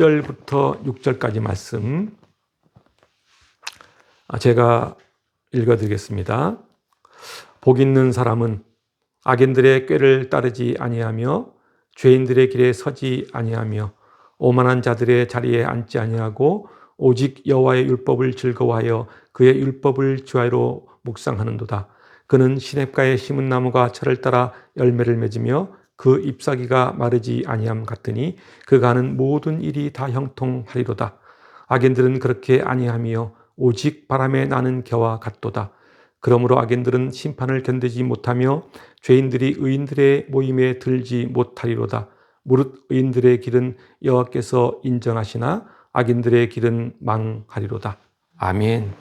1절부터 6절까지 말씀 제가 읽어드리겠습니다. 복 있는 사람은 악인들의 꾀를 따르지 아니하며 죄인들의 길에 서지 아니하며 오만한 자들의 자리에 앉지 아니하고 오직 여호와의 율법을 즐거워하여 그의 율법을 주야로 묵상하는도다. 그는 시냇가에 심은 나무가 철을 따라 열매를 맺으며 그 잎사귀가 마르지 아니함 같으니 그가 하는 모든 일이 다 형통하리로다. 악인들은 그렇게 아니하며 오직 바람에 나는 겨와 같도다. 그러므로 악인들은 심판을 견디지 못하며 죄인들이 의인들의 모임에 들지 못하리로다. 무릇 의인들의 길은 여호와께서 인정하시나 악인들의 길은 망하리로다. 아멘.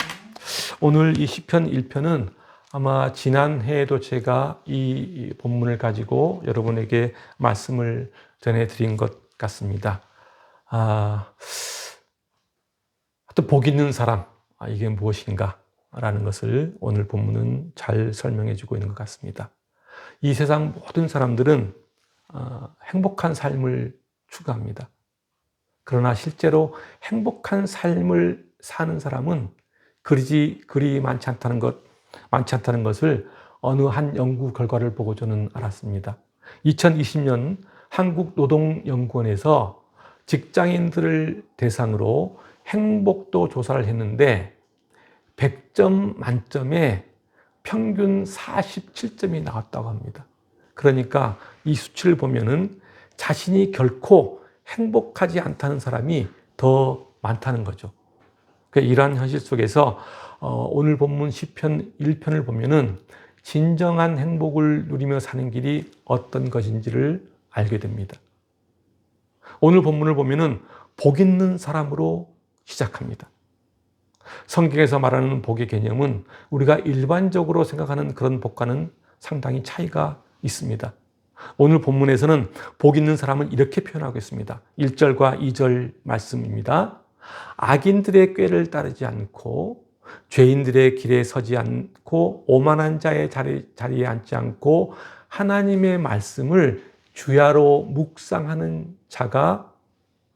오늘 이 시편 1편은 아마 지난해에도 제가 이 본문을 가지고 여러분에게 말씀을 전해드린 것 같습니다. 또 복 있는 사람, 이게 무엇인가? 라는 것을 오늘 본문은 잘 설명해 주고 있는 것 같습니다. 이 세상 모든 사람들은 행복한 삶을 추구합니다. 그러나 실제로 행복한 삶을 사는 사람은 그리 많지 않다는 것을 어느 한 연구 결과를 보고 저는 알았습니다. 2020년 한국노동연구원에서 직장인들을 대상으로 행복도 조사를 했는데 100점 만점에 평균 47점이 나왔다고 합니다. 그러니까 이 수치를 보면은 자신이 결코 행복하지 않다는 사람이 더 많다는 거죠. 이러한 현실 속에서 오늘 본문 시편 1편을 보면은 진정한 행복을 누리며 사는 길이 어떤 것인지를 알게 됩니다. 오늘 본문을 보면은 복 있는 사람으로 시작합니다. 성경에서 말하는 복의 개념은 우리가 일반적으로 생각하는 그런 복과는 상당히 차이가 있습니다. 오늘 본문에서는 복 있는 사람은 이렇게 표현하고 있습니다. 1절과 2절 말씀입니다. 악인들의 꾀를 따르지 않고 죄인들의 길에 서지 않고 오만한 자의 자리에 앉지 않고 하나님의 말씀을 주야로 묵상하는 자가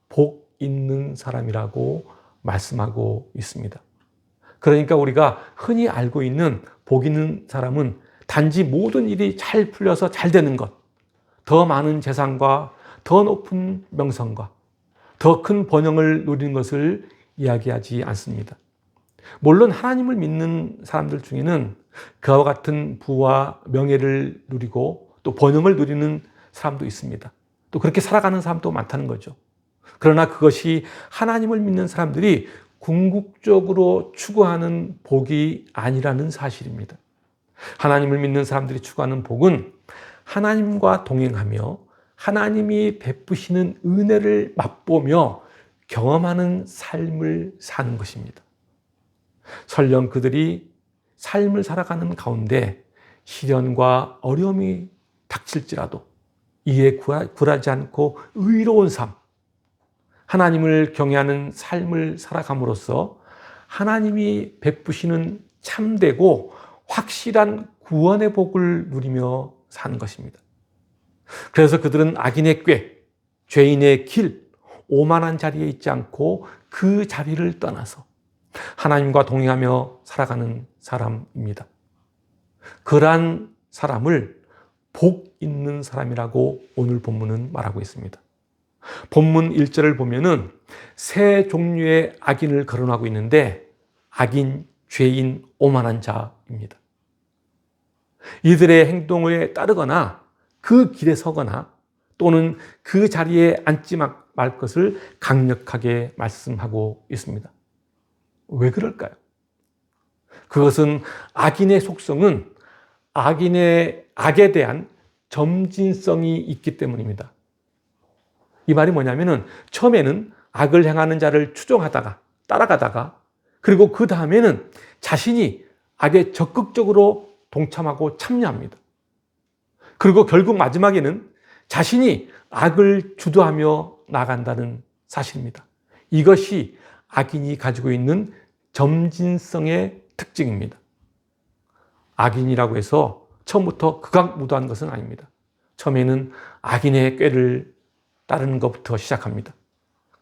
복 있는 사람이라고 말씀하고 있습니다. 그러니까 우리가 흔히 알고 있는 복 있는 사람은 단지 모든 일이 잘 풀려서 잘 되는 것, 더 많은 재산과 더 높은 명성과 더 큰 번영을 누리는 것을 이야기하지 않습니다. 물론 하나님을 믿는 사람들 중에는 그와 같은 부와 명예를 누리고 또 번영을 누리는 사람도 있습니다. 또 그렇게 살아가는 사람도 많다는 거죠. 그러나 그것이 하나님을 믿는 사람들이 궁극적으로 추구하는 복이 아니라는 사실입니다. 하나님을 믿는 사람들이 추구하는 복은 하나님과 동행하며 하나님이 베푸시는 은혜를 맛보며 경험하는 삶을 사는 것입니다. 설령 그들이 삶을 살아가는 가운데 시련과 어려움이 닥칠지라도 이에 굴하지 않고 의로운 삶, 하나님을 경외하는 삶을 살아감으로써 하나님이 베푸시는 참되고 확실한 구원의 복을 누리며 사는 것입니다. 그래서 그들은 악인의 꾀, 죄인의 길, 오만한 자리에 있지 않고 그 자리를 떠나서 하나님과 동행하며 살아가는 사람입니다. 그러한 사람을 복 있는 사람이라고 오늘 본문은 말하고 있습니다. 본문 1절을 보면은 세 종류의 악인을 거론하고 있는데 악인, 죄인, 오만한 자입니다. 이들의 행동에 따르거나 그 길에 서거나 또는 그 자리에 앉지 말 것을 강력하게 말씀하고 있습니다. 왜 그럴까요? 그것은 악인의 속성은 악에 대한 점진성이 있기 때문입니다. 이 말이 뭐냐면은 처음에는 악을 행하는 자를 추종하다가 따라가다가 그리고 그 다음에는 자신이 악에 적극적으로 동참하고 참여합니다. 그리고 결국 마지막에는 자신이 악을 주도하며 나간다는 사실입니다. 이것이 악인이 가지고 있는 점진성의 특징입니다. 악인이라고 해서 처음부터 극악무도한 것은 아닙니다. 처음에는 악인의 꾀를 따르는 것부터 시작합니다.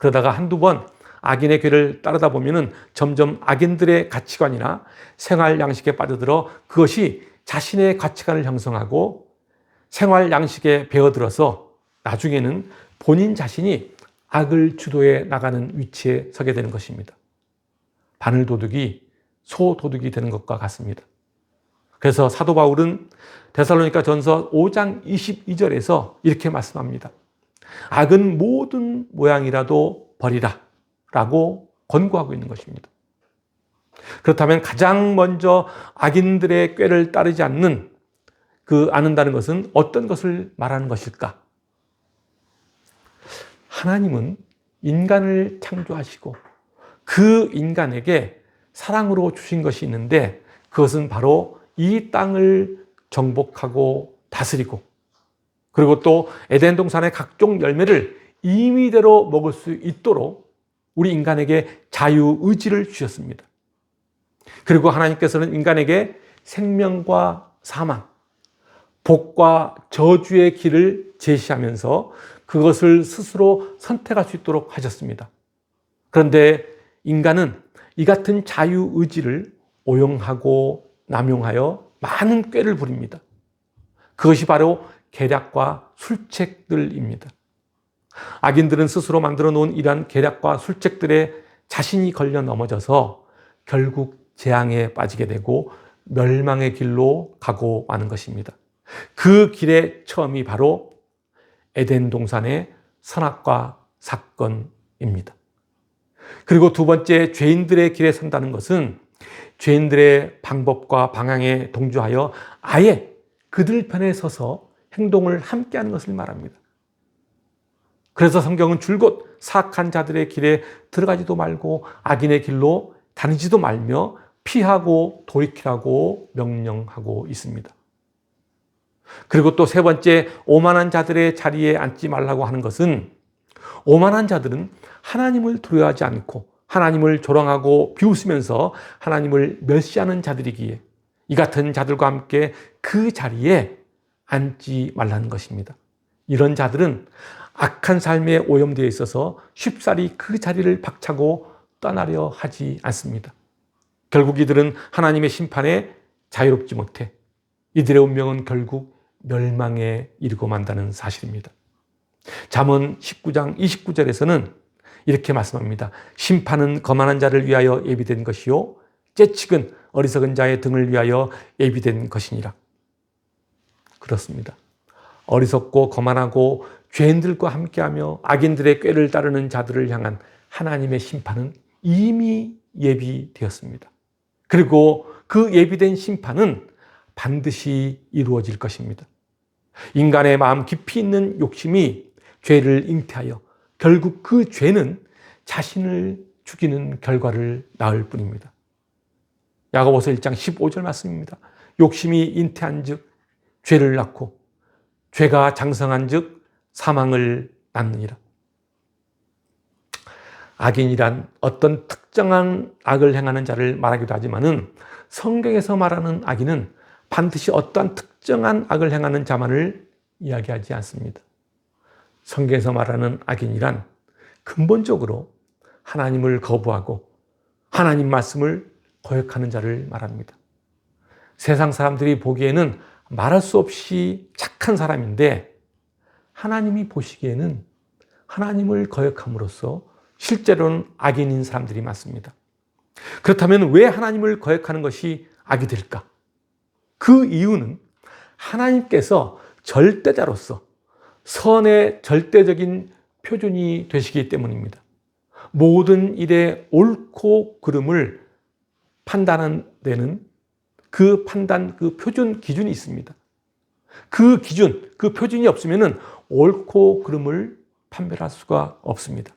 그러다가 한두 번 악인의 궤를 따르다 보면은 점점 악인들의 가치관이나 생활 양식에 빠져들어 그것이 자신의 가치관을 형성하고 생활 양식에 배어들어서 나중에는 본인 자신이 악을 주도해 나가는 위치에 서게 되는 것입니다. 바늘 도둑이 소 도둑이 되는 것과 같습니다. 그래서 사도 바울은 데살로니가 전서 5장 22절에서 이렇게 말씀합니다. 악은 모든 모양이라도 버리라 라고 권고하고 있는 것입니다. 그렇다면 가장 먼저 악인들의 꾀를 따르지 않는다는 것은 어떤 것을 말하는 것일까? 하나님은 인간을 창조하시고 그 인간에게 사랑으로 주신 것이 있는데 그것은 바로 이 땅을 정복하고 다스리고 그리고 또 에덴 동산의 각종 열매를 임의대로 먹을 수 있도록 우리 인간에게 자유의지를 주셨습니다. 그리고 하나님께서는 인간에게 생명과 사망, 복과 저주의 길을 제시하면서 그것을 스스로 선택할 수 있도록 하셨습니다. 그런데 인간은 이 같은 자유의지를 오용하고 남용하여 많은 꾀를 부립니다. 그것이 바로 계략과 술책들입니다. 악인들은 스스로 만들어 놓은 이러한 계략과 술책들에 자신이 걸려 넘어져서 결국 재앙에 빠지게 되고 멸망의 길로 가고 마는 것입니다. 그 길의 처음이 바로 에덴 동산의 선악과 사건입니다. 그리고 두 번째, 죄인들의 길에 선다는 것은 죄인들의 방법과 방향에 동조하여 아예 그들 편에 서서 행동을 함께하는 것을 말합니다. 그래서 성경은 줄곧 사악한 자들의 길에 들어가지도 말고 악인의 길로 다니지도 말며 피하고 돌이키라고 명령하고 있습니다. 그리고 또 세 번째, 오만한 자들의 자리에 앉지 말라고 하는 것은 오만한 자들은 하나님을 두려워하지 않고 하나님을 조롱하고 비웃으면서 하나님을 멸시하는 자들이기에 이 같은 자들과 함께 그 자리에 앉지 말라는 것입니다. 이런 자들은 악한 삶에 오염되어 있어서 쉽사리 그 자리를 박차고 떠나려 하지 않습니다. 결국 이들은 하나님의 심판에 자유롭지 못해 이들의 운명은 결국 멸망에 이르고 만다는 사실입니다. 잠언 19장 29절에서는 이렇게 말씀합니다. 심판은 거만한 자를 위하여 예비된 것이요 채찍은 어리석은 자의 등을 위하여 예비된 것이니라. 그렇습니다. 어리석고 거만하고 죄인들과 함께하며 악인들의 꾀를 따르는 자들을 향한 하나님의 심판은 이미 예비되었습니다. 그리고 그 예비된 심판은 반드시 이루어질 것입니다. 인간의 마음 깊이 있는 욕심이 죄를 잉태하여 결국 그 죄는 자신을 죽이는 결과를 낳을 뿐입니다. 야고보서 1장 15절 말씀입니다. 욕심이 잉태한 즉 죄를 낳고 죄가 장성한 즉 사망을 낳느니라. 악인이란 어떤 특정한 악을 행하는 자를 말하기도 하지만은 성경에서 말하는 악인은 반드시 어떠한 특정한 악을 행하는 자만을 이야기하지 않습니다. 성경에서 말하는 악인이란 근본적으로 하나님을 거부하고 하나님 말씀을 거역하는 자를 말합니다. 세상 사람들이 보기에는 말할 수 없이 착한 사람인데 하나님이 보시기에는 하나님을 거역함으로써 실제로는 악인인 사람들이 많습니다. 그렇다면 왜 하나님을 거역하는 것이 악이 될까? 그 이유는 하나님께서 절대자로서 선의 절대적인 표준이 되시기 때문입니다. 모든 일의 옳고 그름을 판단하는 데는 그 판단, 그 표준 기준이 있습니다. 그 기준, 그 표준이 없으면 옳고 그름을 판별할 수가 없습니다.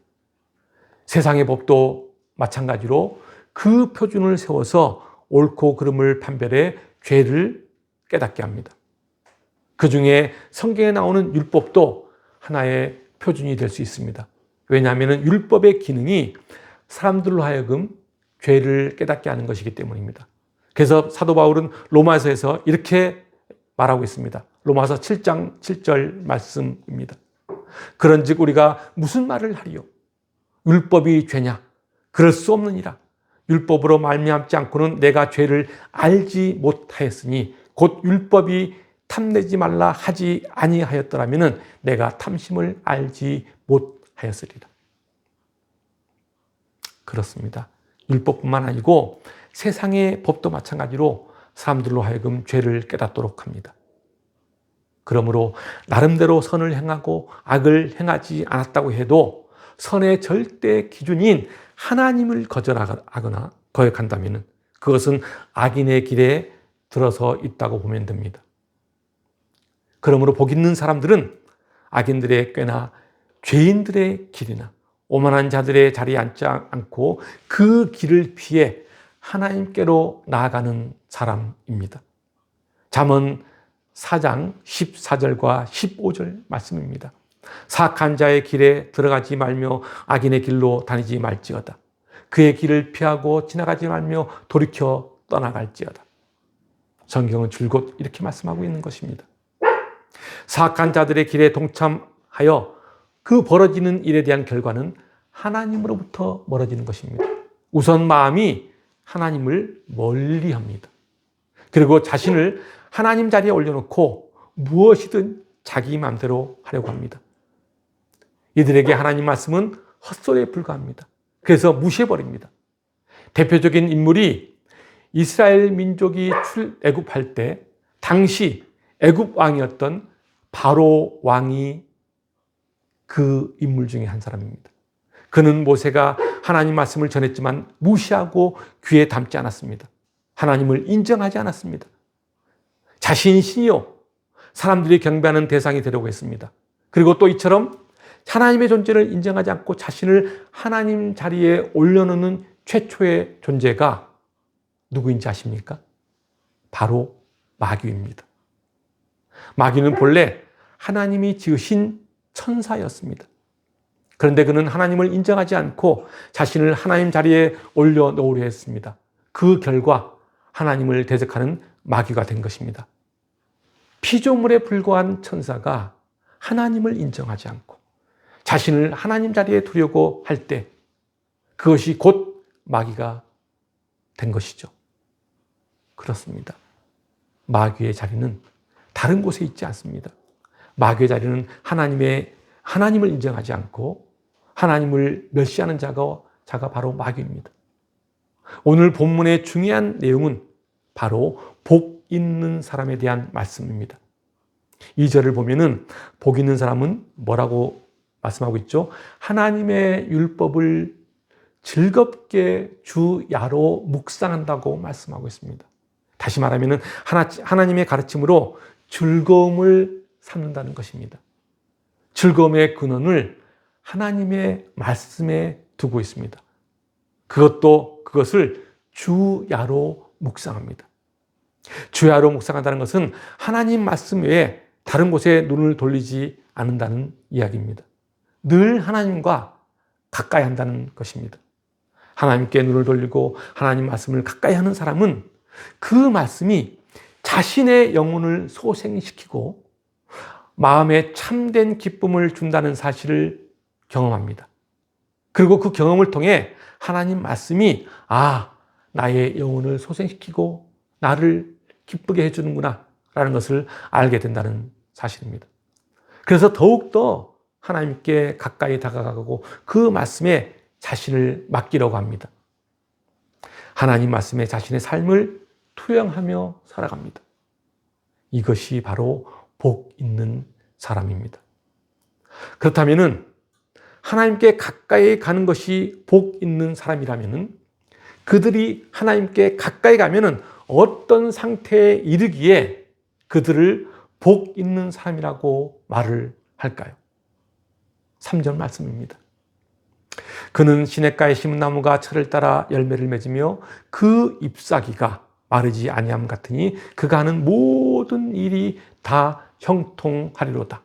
세상의 법도 마찬가지로 그 표준을 세워서 옳고 그름을 판별해 죄를 깨닫게 합니다. 그 중에 성경에 나오는 율법도 하나의 표준이 될 수 있습니다. 왜냐하면 율법의 기능이 사람들로 하여금 죄를 깨닫게 하는 것이기 때문입니다. 그래서 사도 바울은 로마서에서 이렇게 말하고 있습니다. 로마서 7장 7절 말씀입니다. 그런즉 우리가 무슨 말을 하리요? 율법이 죄냐? 그럴 수 없느니라. 율법으로 말미암지 않고는 내가 죄를 알지 못하였으니 곧 율법이 탐내지 말라 하지 아니하였더라면 내가 탐심을 알지 못하였으리라. 그렇습니다. 율법뿐만 아니고 세상의 법도 마찬가지로 사람들로 하여금 죄를 깨닫도록 합니다. 그러므로 나름대로 선을 행하고 악을 행하지 않았다고 해도 선의 절대 기준인 하나님을 거절하거나 거역한다면 그것은 악인의 길에 들어서 있다고 보면 됩니다. 그러므로 복 있는 사람들은 악인들의 꾀나 죄인들의 길이나 오만한 자들의 자리에 앉지 않고 그 길을 피해 하나님께로 나아가는 사람입니다. 잠언 4장 14절과 15절 말씀입니다. 사악한 자의 길에 들어가지 말며 악인의 길로 다니지 말지어다. 그의 길을 피하고 지나가지 말며 돌이켜 떠나갈지어다. 성경은 줄곧 이렇게 말씀하고 있는 것입니다. 사악한 자들의 길에 동참하여 그 벌어지는 일에 대한 결과는 하나님으로부터 멀어지는 것입니다. 우선 마음이 하나님을 멀리합니다. 그리고 자신을 하나님 자리에 올려놓고 무엇이든 자기 마음대로 하려고 합니다. 이들에게 하나님 말씀은 헛소리에 불과합니다. 그래서 무시해버립니다. 대표적인 인물이 이스라엘 민족이 출애굽할 때 당시 애굽 왕이었던 바로 왕이 그 인물 중에 한 사람입니다. 그는 모세가 하나님 말씀을 전했지만 무시하고 귀에 담지 않았습니다. 하나님을 인정하지 않았습니다. 자신이 신이요 사람들이 경배하는 대상이 되려고 했습니다. 그리고 또 이처럼 하나님의 존재를 인정하지 않고 자신을 하나님 자리에 올려놓는 최초의 존재가 누구인지 아십니까? 바로 마귀입니다. 마귀는 본래 하나님이 지으신 천사였습니다. 그런데 그는 하나님을 인정하지 않고 자신을 하나님 자리에 올려놓으려 했습니다. 그 결과 하나님을 대적하는 마귀가 된 것입니다. 피조물에 불과한 천사가 하나님을 인정하지 않고 자신을 하나님 자리에 두려고 할 때 그것이 곧 마귀가 된 것이죠. 그렇습니다. 마귀의 자리는 다른 곳에 있지 않습니다. 마귀의 자리는 하나님을 인정하지 않고 하나님을 멸시하는 자가 바로 마귀입니다. 오늘 본문의 중요한 내용은 바로 복 있는 사람에 대한 말씀입니다. 2절을 보면은 복 있는 사람은 뭐라고 말씀하고 있죠? 하나님의 율법을 즐겁게 주야로 묵상한다고 말씀하고 있습니다. 다시 말하면 하나님의 가르침으로 즐거움을 삼는다는 것입니다. 즐거움의 근원을 하나님의 말씀에 두고 있습니다. 그것을 주야로 묵상합니다. 주야로 묵상한다는 것은 하나님 말씀 외에 다른 곳에 눈을 돌리지 않는다는 이야기입니다. 늘 하나님과 가까이 한다는 것입니다. 하나님께 눈을 돌리고 하나님 말씀을 가까이 하는 사람은 그 말씀이 자신의 영혼을 소생시키고 마음에 참된 기쁨을 준다는 사실을 경험합니다. 그리고 그 경험을 통해 하나님 말씀이 나의 영혼을 소생시키고 나를 기쁘게 해주는구나 라는 것을 알게 된다는 사실입니다. 그래서 더욱더 하나님께 가까이 다가가고 그 말씀에 자신을 맡기려고 합니다. 하나님 말씀에 자신의 삶을 투영하며 살아갑니다. 이것이 바로 복 있는 사람입니다. 그렇다면 하나님께 가까이 가는 것이 복 있는 사람이라면 그들이 하나님께 가까이 가면 어떤 상태에 이르기에 그들을 복 있는 사람이라고 말을 할까요? 3절 말씀입니다. 그는 시냇가에 심은 나무가 철을 따라 열매를 맺으며 그 잎사귀가 마르지 아니함 같으니 그가 하는 모든 일이 다 형통하리로다.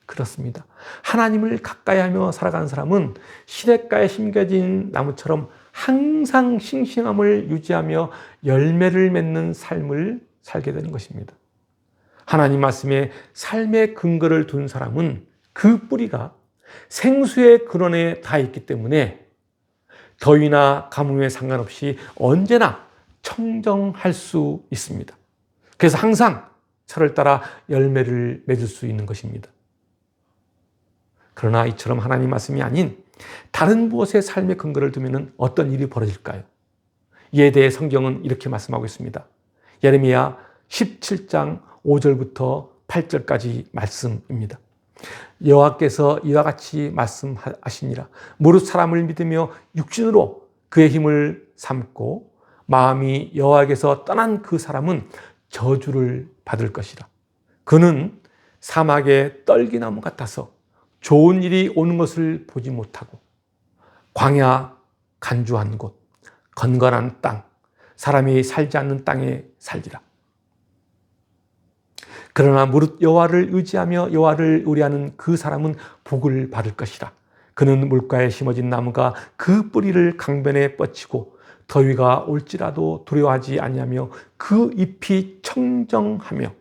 그렇습니다. 하나님을 가까이하며 살아가는 사람은 시냇가에 심겨진 나무처럼 항상 싱싱함을 유지하며 열매를 맺는 삶을 살게 되는 것입니다. 하나님 말씀에 삶의 근거를 둔 사람은 그 뿌리가 생수의 근원에 다 있기 때문에 더위나 가뭄에 상관없이 언제나 청정할 수 있습니다. 그래서 항상 철을 따라 열매를 맺을 수 있는 것입니다. 그러나 이처럼 하나님 말씀이 아닌 다른 무엇의 삶의 근거를 두면 어떤 일이 벌어질까요? 이에 대해 성경은 이렇게 말씀하고 있습니다. 예레미야 17장 5절부터 8절까지 말씀입니다. 여호와께서 이와 같이 말씀하시니라. 무릇 사람을 믿으며 육신으로 그의 힘을 삼고 마음이 여호와께서 떠난 그 사람은 저주를 받을 것이라. 그는 사막의 떨기나무 같아서 좋은 일이 오는 것을 보지 못하고 광야 간주한 곳, 건건한 땅, 사람이 살지 않는 땅에 살리라. 그러나 무릇 여호와를 의지하며 여호와를 의뢰하는 그 사람은 복을 받을 것이라. 그는 물가에 심어진 나무가 그 뿌리를 강변에 뻗치고 더위가 올지라도 두려워하지 아니하며 그 잎이 청정하며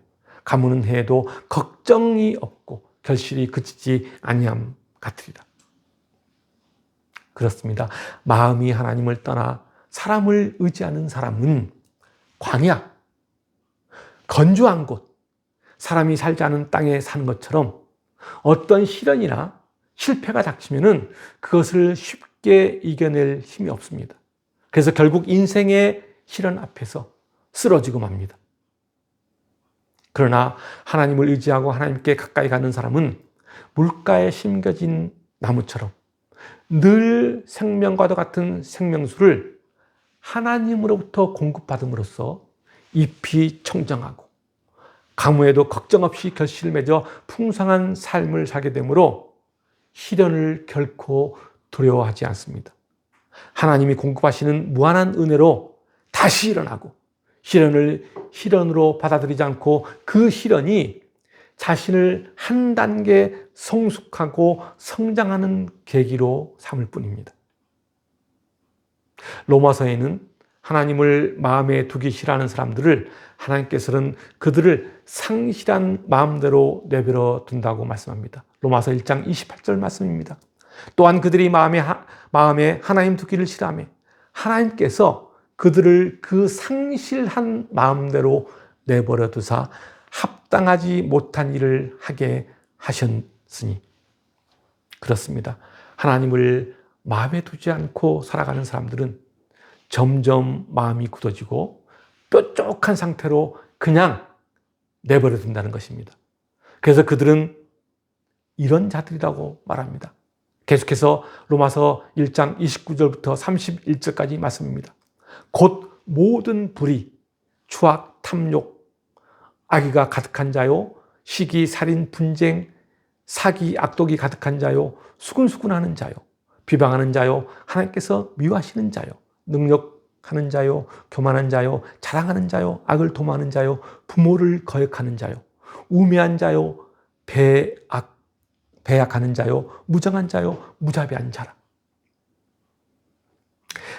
가무는 해에도 걱정이 없고 결실이 그치지 아니함 같으리라. 그렇습니다. 마음이 하나님을 떠나 사람을 의지하는 사람은 광야, 건조한 곳, 사람이 살지 않은 땅에 사는 것처럼 어떤 시련이나 실패가 닥치면은 그것을 쉽게 이겨낼 힘이 없습니다. 그래서 결국 인생의 시련 앞에서 쓰러지고 맙니다. 그러나 하나님을 의지하고 하나님께 가까이 가는 사람은 물가에 심겨진 나무처럼 늘 생명과도 같은 생명수를 하나님으로부터 공급받음으로써 잎이 청정하고 가뭄에도 걱정 없이 결실을 맺어 풍성한 삶을 살게 되므로 시련을 결코 두려워하지 않습니다. 하나님이 공급하시는 무한한 은혜로 다시 일어나고 시련을 시련으로 받아들이지 않고 그 시련이 자신을 한 단계 성숙하고 성장하는 계기로 삼을 뿐입니다. 로마서에는 하나님을 마음에 두기 싫어하는 사람들을 하나님께서는 그들을 상실한 마음대로 내버려 둔다고 말씀합니다. 로마서 1장 28절 말씀입니다. 또한 그들이 마음에 하나님 두기를 싫어하며 하나님께서 그들을 그 상실한 마음대로 내버려 두사 합당하지 못한 일을 하게 하셨으니. 그렇습니다. 하나님을 마음에 두지 않고 살아가는 사람들은 점점 마음이 굳어지고 뾰족한 상태로 그냥 내버려 둔다는 것입니다. 그래서 그들은 이런 자들이라고 말합니다. 계속해서 로마서 1장 29절부터 31절까지 말씀입니다. 곧 모든 불의, 추악, 탐욕, 악의가 가득한 자요, 시기, 살인, 분쟁, 사기, 악독이 가득한 자요, 수근수근하는 자요, 비방하는 자요, 하나님께서 미워하시는 자요, 능력하는 자요, 교만한 자요, 자랑하는 자요, 악을 도모하는 자요, 부모를 거역하는 자요, 우매한 자요, 배약하는 자요, 무정한 자요, 무자비한 자라.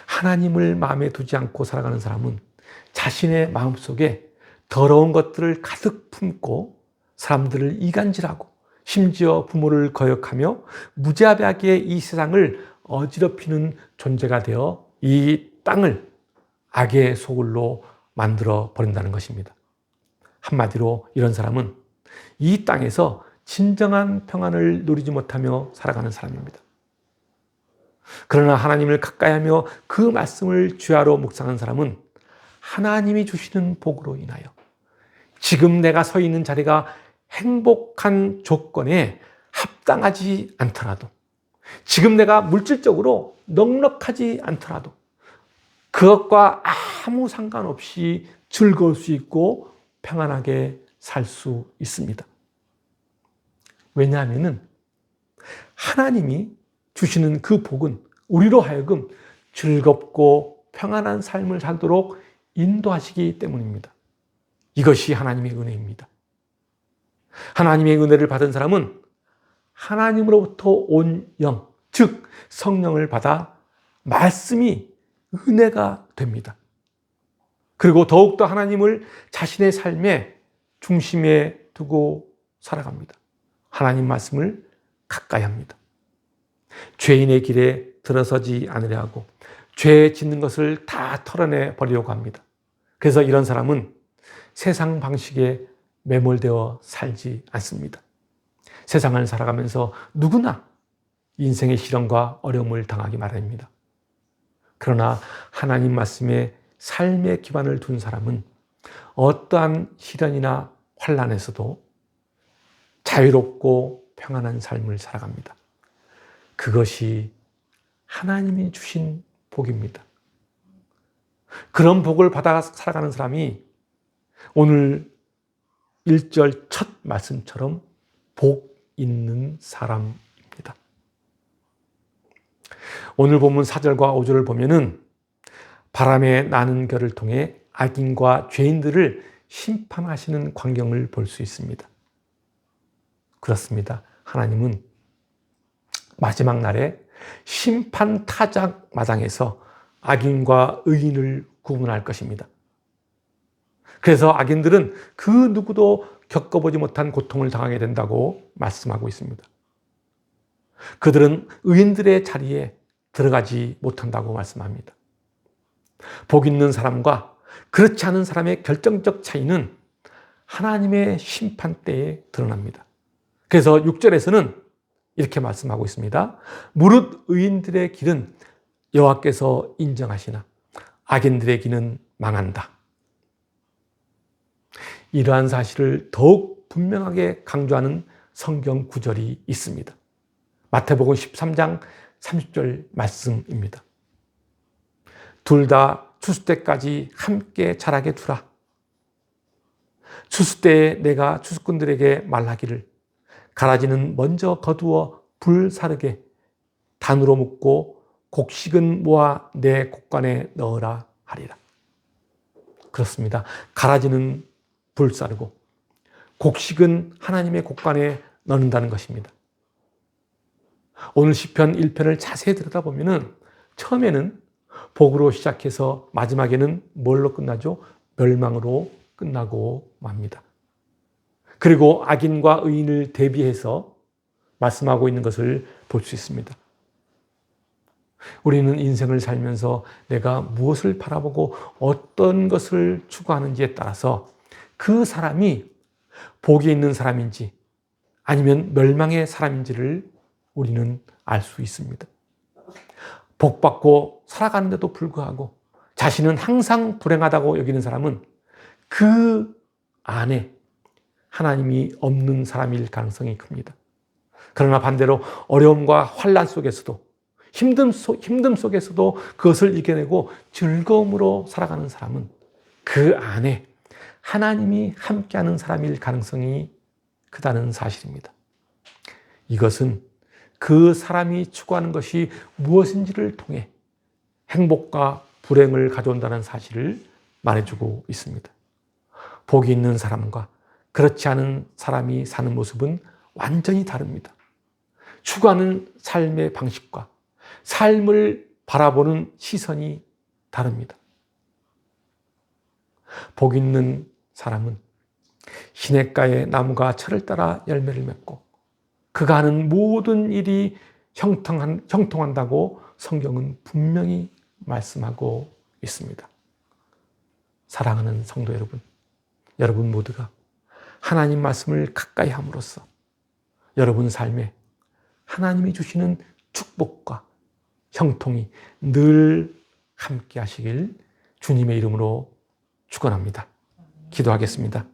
하나님을 마음에 두지 않고 살아가는 사람은 자신의 마음속에 더러운 것들을 가득 품고 사람들을 이간질하고 심지어 부모를 거역하며 무자비하게 이 세상을 어지럽히는 존재가 되어 이 땅을 악의 소굴로 만들어 버린다는 것입니다. 한마디로 이런 사람은 이 땅에서 진정한 평안을 누리지 못하며 살아가는 사람입니다. 그러나 하나님을 가까이하며 그 말씀을 주야로 묵상한 사람은 하나님이 주시는 복으로 인하여 지금 내가 서 있는 자리가 행복한 조건에 합당하지 않더라도, 지금 내가 물질적으로 넉넉하지 않더라도 그것과 아무 상관없이 즐거울 수 있고 평안하게 살 수 있습니다. 왜냐하면 하나님이 주시는 그 복은 우리로 하여금 즐겁고 평안한 삶을 살도록 인도하시기 때문입니다. 이것이 하나님의 은혜입니다. 하나님의 은혜를 받은 사람은 하나님으로부터 온 영, 즉 성령을 받아 말씀이 은혜가 됩니다. 그리고 더욱더 하나님을 자신의 삶의 중심에 두고 살아갑니다. 하나님 말씀을 가까이 합니다. 죄인의 길에 들어서지 않으려 하고 죄 짓는 것을 다 털어내 버리려고 합니다. 그래서 이런 사람은 세상 방식에 매몰되어 살지 않습니다. 세상을 살아가면서 누구나 인생의 시련과 어려움을 당하기 마련입니다. 그러나 하나님 말씀에 삶의 기반을 둔 사람은 어떠한 시련이나 환난에서도 자유롭고 평안한 삶을 살아갑니다. 그것이 하나님이 주신 복입니다. 그런 복을 받아 살아가는 사람이 오늘 1절 첫 말씀처럼 복 있는 사람입니다. 오늘 본문 4절과 5절을 보면은 바람에 나는 결을 통해 악인과 죄인들을 심판하시는 광경을 볼 수 있습니다. 그렇습니다. 하나님은 마지막 날에 심판 타작 마당에서 악인과 의인을 구분할 것입니다. 그래서 악인들은 그 누구도 겪어보지 못한 고통을 당하게 된다고 말씀하고 있습니다. 그들은 의인들의 자리에 들어가지 못한다고 말씀합니다. 복 있는 사람과 그렇지 않은 사람의 결정적 차이는 하나님의 심판 때에 드러납니다. 그래서 6절에서는 이렇게 말씀하고 있습니다. 무릇 의인들의 길은 여호와께서 인정하시나 악인들의 길은 망한다. 이러한 사실을 더욱 분명하게 강조하는 성경 구절이 있습니다. 마태복음 13장 30절 말씀입니다. 둘 다 추수 때까지 함께 자라게 두라. 추수 때에 내가 추수꾼들에게 말하기를 가라지는 먼저 거두어 불사르게 단으로 묶고 곡식은 모아 내 곡간에 넣으라 하리라. 그렇습니다. 가라지는 불사르고 곡식은 하나님의 곡간에 넣는다는 것입니다. 오늘 시편 1편을 자세히 들여다보면 처음에는 복으로 시작해서 마지막에는 뭘로 끝나죠? 멸망으로 끝나고 맙니다. 그리고 악인과 의인을 대비해서 말씀하고 있는 것을 볼 수 있습니다. 우리는 인생을 살면서 내가 무엇을 바라보고 어떤 것을 추구하는지에 따라서 그 사람이 복이 있는 사람인지 아니면 멸망의 사람인지를 우리는 알 수 있습니다. 복받고 살아가는데도 불구하고 자신은 항상 불행하다고 여기는 사람은 그 안에 하나님이 없는 사람일 가능성이 큽니다. 그러나 반대로 어려움과 환난 속에서도 힘듦 속에서도 그것을 이겨내고 즐거움으로 살아가는 사람은 그 안에 하나님이 함께하는 사람일 가능성이 크다는 사실입니다. 이것은 그 사람이 추구하는 것이 무엇인지를 통해 행복과 불행을 가져온다는 사실을 말해주고 있습니다. 복이 있는 사람과 그렇지 않은 사람이 사는 모습은 완전히 다릅니다. 추구하는 삶의 방식과 삶을 바라보는 시선이 다릅니다. 복 있는 사람은 시냇가의 나무가 철을 따라 열매를 맺고 그가 하는 모든 일이 형통한다고 성경은 분명히 말씀하고 있습니다. 사랑하는 성도 여러분, 여러분 모두가 하나님 말씀을 가까이 함으로써 여러분 삶에 하나님이 주시는 축복과 형통이 늘 함께 하시길 주님의 이름으로 축원합니다. 기도하겠습니다.